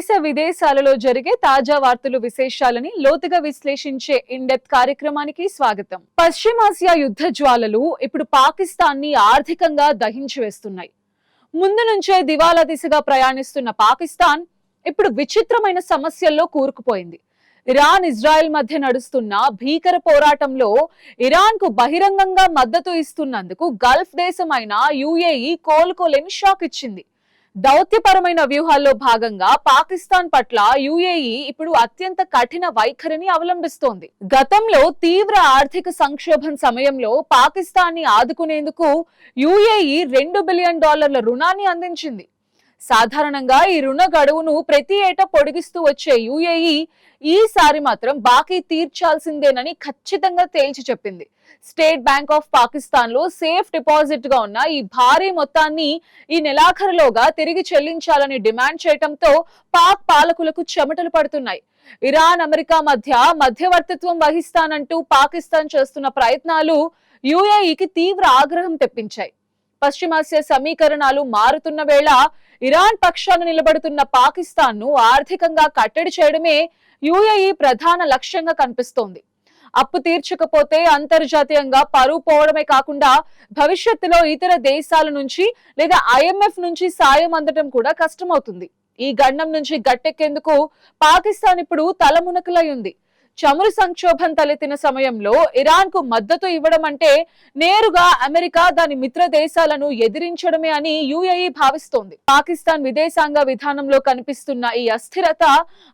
దేశ విదేశాలలో జరిగే తాజా వార్తలు విశేషాలని లోతుగా విశ్లేషించే ఇన్-డెప్త్ కార్యక్రమానికి స్వాగతం. పశ్చిమాసియా యుద్ధ జ్వాలలు ఇప్పుడు పాకిస్తాన్ ని ఆర్థికంగా దహించి వేస్తున్నాయి. ముందు నుంచే దివాలా దిశగా ప్రయాణిస్తున్న పాకిస్తాన్ ఇప్పుడు విచిత్రమైన సమస్యల్లో కూరుకుపోయింది. ఇరాన్ ఇజ్రాయెల్ మధ్య నడుస్తున్న భీకర పోరాటంలో ఇరాన్ కు బహిరంగంగా మద్దతు ఇస్తున్నందుకు గల్ఫ్ దేశమైన యుఏఈ కోలుకోలేని షాక్ ఇచ్చింది. దౌత్యపరమైన వ్యూహాల్లో భాగంగా పాకిస్తాన్ పట్ల యుఏఈ ఇప్పుడు అత్యంత కఠిన వైఖరిని అవలంబిస్తోంది. గతంలో తీవ్ర ఆర్థిక సంక్షోభం సమయంలో పాకిస్తాన్ ని ఆదుకునేందుకు యుఏఈ $2 బిలియన్ రుణాన్ని అందించింది. సాధారణంగా ఈ రుణ గడువును ప్రతి ఏటా పొడిగిస్తూ వచ్చే యుఏఈ ఈసారి మాత్రం బాకీ తీర్చాల్సిందేనని ఖచ్చితంగా తేల్చి చెప్పింది. స్టేట్ బ్యాంక్ ఆఫ్ పాకిస్తాన్ లో సేఫ్ డిపాజిట్ గా ఉన్న ఈ భారీ మొత్తాన్ని ఈ నెలాఖరులోగా తిరిగి చెల్లించాలని డిమాండ్ చేయడంతో పాక్ పాలకులకు చెమటలు పడుతున్నాయి. ఇరాన్ అమెరికా మధ్య మధ్యవర్తిత్వం వహిస్తానంటూ పాకిస్తాన్ చేస్తున్న ప్రయత్నాలు యుఏఈకి తీవ్ర ఆగ్రహం తెప్పించాయి. పశ్చిమాసియా సమీకరణాలు మారుతున్న వేళ ఇరాన్ పక్షాన నిలబడుతున్న పాకిస్తాన్ ను ఆర్థికంగా కట్టడి చేయడమే యుఏఈ ప్రధాన లక్ష్యంగా కనిపిస్తోంది. అప్పు తీర్చకపోతే అంతర్జాతీయంగా పరువు పోవడమే కాకుండా భవిష్యత్తులో ఇతర దేశాల నుంచి లేదా IMF నుంచి సాయం అందడం కూడా కష్టమవుతుంది. ఈ గండం నుంచి గట్టెక్కేందుకు పాకిస్తాన్ ఇప్పుడు తలమునకలై ఉంది. చమురు సంక్షోభం తలెత్తిన సమయంలో ఇరాన్ కు మద్దతు ఇవ్వడం అంటే నేరుగా అమెరికా దాని మిత్ర దేశాలను ఎదిరించడమే అని యుఏఈ భావిస్తోంది. పాకిస్తాన్ విదేశాంగ విధానంలో కనిపిస్తున్న ఈ అస్థిరత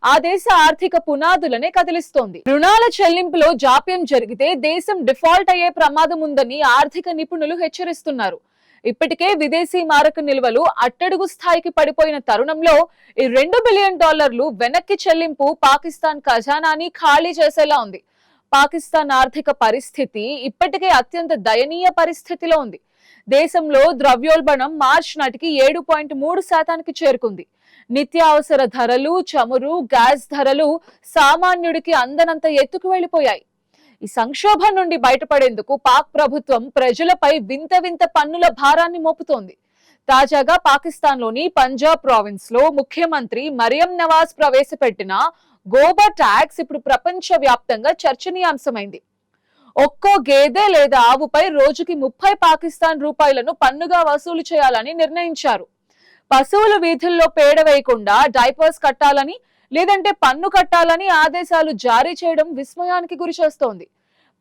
ఆ దేశ ఆర్థిక పునాదులనే కదిలిస్తోంది. రుణాల చెల్లింపులో జాప్యం జరిగితే దేశం డిఫాల్ట్ అయ్యే ప్రమాదం ఉందని ఆర్థిక నిపుణులు హెచ్చరిస్తున్నారు. ఇప్పటికే విదేశీ మారక నిల్వలు అట్టడుగు స్థాయికి పడిపోయిన తరుణంలో ఈ $2 బిలియన్ వెనక్కి చెల్లింపు పాకిస్తాన్ ఖజానాని ఖాళీ చేసేలా ఉంది. పాకిస్తాన్ ఆర్థిక పరిస్థితి ఇప్పటికే అత్యంత దయనీయ పరిస్థితిలో ఉంది. దేశంలో ద్రవ్యోల్బణం మార్చి నాటికి 7.3% చేరుకుంది. నిత్యావసర ధరలు, చమురు, గ్యాస్ ధరలు సామాన్యుడికి అందనంత ఎత్తుకు వెళ్లిపోయాయి. ఈ సంక్షోభం నుండి బయటపడేందుకు పాక్ ప్రభుత్వం ప్రజలపై వింత వింత పన్నుల భారాన్ని మోపుతోంది. తాజాగా పాకిస్తాన్ లోని పంజాబ్ ప్రావిన్స్ లో ముఖ్యమంత్రి మరియం నవాజ్ ప్రవేశపెట్టిన గోబర్ ట్యాక్స్ ఇప్పుడు ప్రపంచ వ్యాప్తంగా చర్చనీయాంశమైంది. ఒక్కో గేదె లేదా ఆవుపై రోజుకి 30 పాకిస్తాన్ రూపాయలను పన్నుగా వసూలు చేయాలని నిర్ణయించారు. పశువులు వీధుల్లో పేడ వేయకుండా డైపర్స్ కట్టాలని లేదంటే పన్ను కట్టాలని ఆదేశాలు జారీ చేయడం విస్మయానికి గురి చేస్తోంది.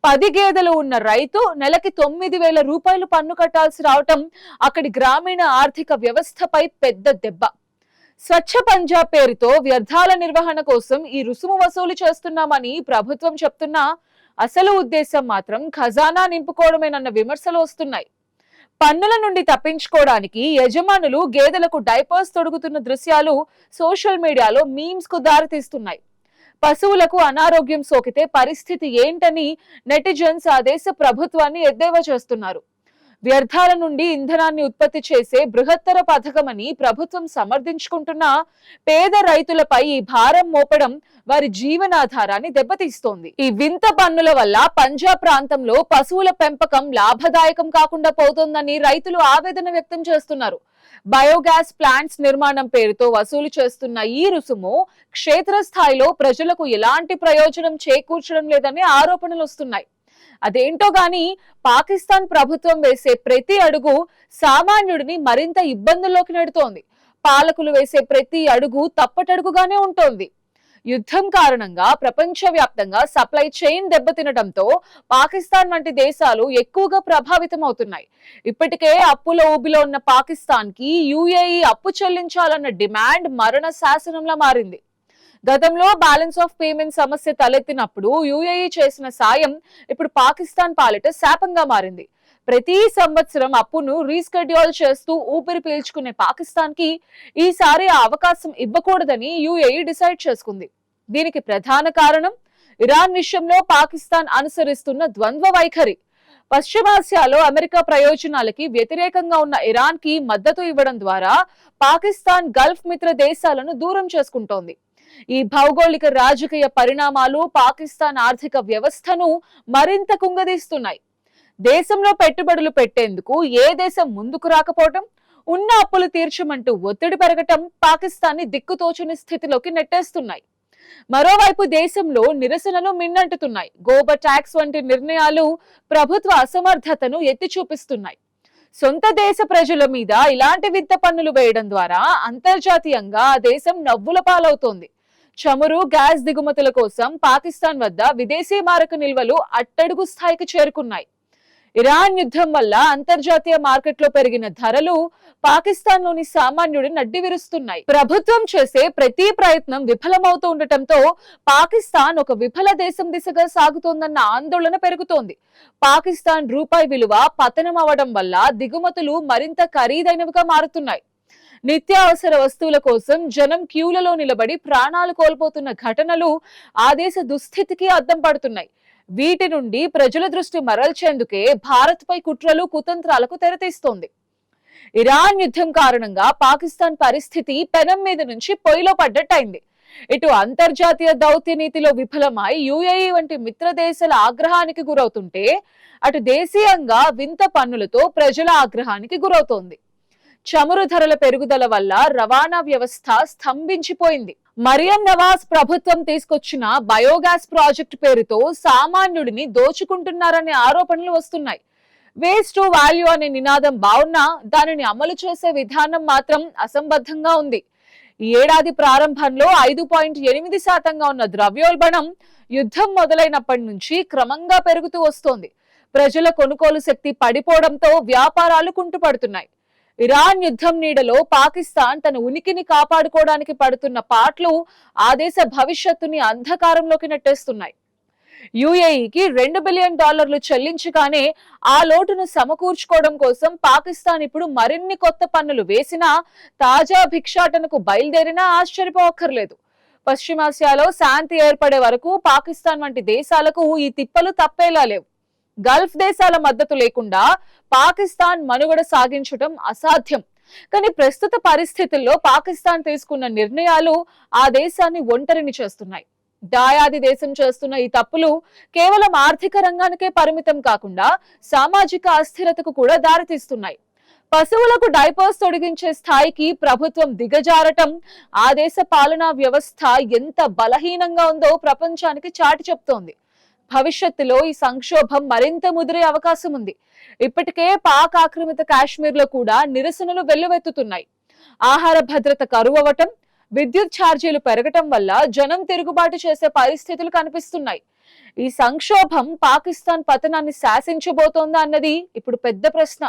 10 గేదెలు ఉన్న రైతు నెలకి $9,000 పన్ను కట్టాల్సి రావటం అక్కడి గ్రామీణ ఆర్థిక వ్యవస్థపై పెద్ద దెబ్బ. స్వచ్ఛ పంజాబ్ పేరుతో వ్యర్థాల నిర్వహణ కోసం ఈ రుసుము వసూలు చేస్తున్నామని ప్రభుత్వం చెప్తున్నా అసలు ఉద్దేశం మాత్రం ఖజానా నింపుకోవడమేనన్న విమర్శలు వస్తున్నాయి. పన్నుల నుండి తప్పించుకోవడానికి యజమానులు గేదెలకు డైపర్స్ తొడుగుతున్న దృశ్యాలు సోషల్ మీడియాలో మీమ్స్ కు దారితీస్తున్నాయి. పశువులకు అనారోగ్యం సోకితే పరిస్థితి ఏంటని నెటిజన్స్ ఆ దేశ ప్రభుత్వాన్ని ఎద్దేవా చేస్తున్నారు. వ్యర్థాల నుండి ఇంధనాన్ని ఉత్పత్తి చేసే బృహత్తర పథకమని ప్రభుత్వం సమర్థించుకుంటున్న పేద రైతులపై ఈ భారం మోపడం వారి జీవనాధారాన్ని దెబ్బతీస్తోంది. ఈ వింత పన్నుల వల్ల పంజాబ్ ప్రాంతంలో పశువుల పెంపకం లాభదాయకం కాకుండా పోతోందని రైతులు ఆవేదన వ్యక్తం చేస్తున్నారు. బయోగ్యాస్ ప్లాంట్స్ నిర్మాణం పేరుతో వసూలు చేస్తున్న ఈ రుసుము క్షేత్రస్థాయిలో ప్రజలకు ఎలాంటి ప్రయోజనం చేకూర్చడం లేదని ఆరోపణలు వస్తున్నాయి. అదేంటో గాని పాకిస్తాన్ ప్రభుత్వం వేసే ప్రతి అడుగు సామాన్యుడిని మరింత ఇబ్బందుల్లోకి నెడుతోంది. పాలకులు వేసే ప్రతి అడుగు తప్పటడుగుగానే ఉంటోంది. యుద్ధం కారణంగా ప్రపంచవ్యాప్తంగా సప్లై చైన్ దెబ్బతినడంతో పాకిస్తాన్ వంటి దేశాలు ఎక్కువగా ప్రభావితం అవుతున్నాయి. ఇప్పటికే అప్పుల ఊబిలో ఉన్న పాకిస్తాన్ కి యుఏఈ అప్పు చెల్లించాలన్న డిమాండ్ మరణ శాసనంలా మారింది. గతంలో బ్యాలెన్స్ ఆఫ్ పేమెంట్ సమస్య తలెత్తినప్పుడు యుఏఈ చేసిన సాయం ఇప్పుడు పాకిస్తాన్ పాలిట శాపంగా మారింది. ప్రతి సంవత్సరం అప్పును రీస్కెడ్యూల్ చేస్తూ ఊపిరి పీల్చుకునే పాకిస్తాన్ కి ఈసారి ఆ అవకాశం ఇవ్వకూడదని యుఏఈ డిసైడ్ చేసుకుంది. దీనికి ప్రధాన కారణం ఇరాన్ విషయంలో పాకిస్తాన్ అనుసరిస్తున్న ద్వంద్వ వైఖరి. పశ్చిమాసియాలో అమెరికా ప్రయోజనాలకి వ్యతిరేకంగా ఉన్న ఇరాన్ కి మద్దతు ఇవ్వడం ద్వారా పాకిస్తాన్ గల్ఫ్ మిత్ర దేశాలను దూరం చేసుకుంటోంది. ఈ భౌగోళిక రాజకీయ పరిణామాలు పాకిస్తాన్ ఆర్థిక వ్యవస్థను మరింత కుంగదీస్తున్నాయి. దేశంలో పెట్టుబడులు పెట్టేందుకు ఏ దేశం ముందుకు రాకపోవడం, ఉన్న అప్పులు తీర్చమంటూ ఒత్తిడి పెరగటం పాకిస్తాన్ ని దిక్కుతోచని స్థితిలోకి నెట్టేస్తున్నాయి. మరోవైపు దేశంలో నిరసనలు మిన్నంటుతున్నాయి. గోబర్ ట్యాక్స్ వంటి నిర్ణయాలు ప్రభుత్వ అసమర్థతను ఎత్తి చూపిస్తున్నాయి. సొంత దేశ ప్రజల మీద ఇలాంటి వింత పన్నులు వేయడం ద్వారా అంతర్జాతీయంగా ఆ దేశం నవ్వుల పాలవుతోంది. చమురు, గ్యాస్ దిగుమతుల కోసం పాకిస్తాన్ వద్ద విదేశీ మారక నిల్వలు అట్టడుగు స్థాయికి చేరుకున్నాయి. ఇరాన్ యుద్ధం వల్ల అంతర్జాతీయ మార్కెట్లో పెరిగిన ధరలు పాకిస్తాన్ లోని సామాన్యుడిని నడ్డి విరుస్తున్నాయి. ప్రభుత్వం చేసే ప్రతి ప్రయత్నం విఫలమవుతూ ఉండటంతో పాకిస్తాన్ ఒక విఫల దేశం దిశగా సాగుతోందన్న ఆందోళన పెరుగుతోంది. పాకిస్తాన్ రూపాయి విలువ పతనం అవడం వల్ల దిగుమతులు మరింత ఖరీదైనవిగా మారుతున్నాయి. నిత్యావసర వస్తువుల కోసం జనం క్యూలలో నిలబడి ప్రాణాలు కోల్పోతున్న ఘటనలు ఆ దేశ దుస్థితికి అద్దం పడుతున్నాయి. వీటి నుండి ప్రజల దృష్టి మరల్చేందుకే భారత్ పై కుట్రలు, కుతంత్రాలకు తెరతీస్తోంది. ఇరాన్ యుద్ధం కారణంగా పాకిస్తాన్ పరిస్థితి పెనం మీద నుంచి పొయ్యిలో పడ్డట్టయింది. ఇటు అంతర్జాతీయ దౌత్య నీతిలో విఫలమై యుఏఈ వంటి మిత్ర దేశాల ఆగ్రహానికి గురవుతుంటే, అటు దేశీయంగా వింత పన్నులతో ప్రజల ఆగ్రహానికి గురవుతోంది. చమురు ధరల పెరుగుదల వల్ల రవాణా వ్యవస్థ స్తంభించిపోయింది. మరియం నవాజ్ ప్రభుత్వం తీసుకొచ్చిన బయోగ్యాస్ ప్రాజెక్టు పేరుతో సామాన్యుడిని దోచుకుంటున్నారనే ఆరోపణలు వస్తున్నాయి. వేస్ట్ టు వాల్యూ అనే నినాదం బాగున్నా దానిని అమలు చేసే విధానం మాత్రం అసంబద్ధంగా ఉంది. ఈ ఏడాది ప్రారంభంలో 5.8% ఉన్న ద్రవ్యోల్బణం యుద్ధం మొదలైనప్పటి నుంచి క్రమంగా పెరుగుతూ వస్తోంది. ప్రజల కొనుగోలు శక్తి పడిపోవడంతో వ్యాపారాలు కుంటుపడుతున్నాయి. ఇరాన్ యుద్ధం నీడలో పాకిస్తాన్ తన ఉనికిని కాపాడుకోవడానికి పడుతున్న పాట్లు ఆ దేశ భవిష్యత్తుని అంధకారంలోకి నెట్టేస్తున్నాయి. యుఏఈకి $2 బిలియన్ చెల్లించగానే ఆ లోటును సమకూర్చుకోవడం కోసం పాకిస్తాన్ ఇప్పుడు మరిన్ని కొత్త పన్నులు వేసినా, తాజా భిక్షాటనకు బయలుదేరినా ఆశ్చర్యపోవక్కర్లేదు. పశ్చిమాసియాలో శాంతి ఏర్పడే వరకు పాకిస్తాన్ వంటి దేశాలకు ఈ తిప్పలు తప్పేలా లేవు. గల్ఫ్ దేశాల మద్దతు లేకుండా పాకిస్తాన్ మనుగడ సాగించడం అసాధ్యం. కానీ ప్రస్తుత పరిస్థితుల్లో పాకిస్తాన్ తీసుకున్న నిర్ణయాలు ఆ దేశాన్ని ఒంటరిని చేస్తున్నాయి. దాయాది దేశం చేస్తున్న ఈ తప్పులు కేవలం ఆర్థిక రంగానికే పరిమితం కాకుండా సామాజిక అస్థిరతకు కూడా దారితీస్తున్నాయి. పశువులకు డైపర్స్ తొడిగించే స్థాయికి ప్రభుత్వం దిగజారటం ఆ దేశ పాలనా వ్యవస్థ ఎంత బలహీనంగా ఉందో ప్రపంచానికి చాటి చెప్తోంది. భవిష్యత్తులో ఈ సంక్షోభం మరింత ముదిరే అవకాశం ఉంది. ఇప్పటికే పాక్ ఆక్రమిత కాశ్మీర్ లో కూడా నిరసనలు వెల్లువెత్తుతున్నాయి. ఆహార భద్రత కరువవటం, విద్యుత్ ఛార్జీలు పెరగటం వల్ల జనం తిరుగుబాటు చేసే పరిస్థితులు కనిపిస్తున్నాయి. ఈ సంక్షోభం పాకిస్తాన్ పతనాన్ని శాసించబోతోందా అన్నది ఇప్పుడు పెద్ద ప్రశ్న.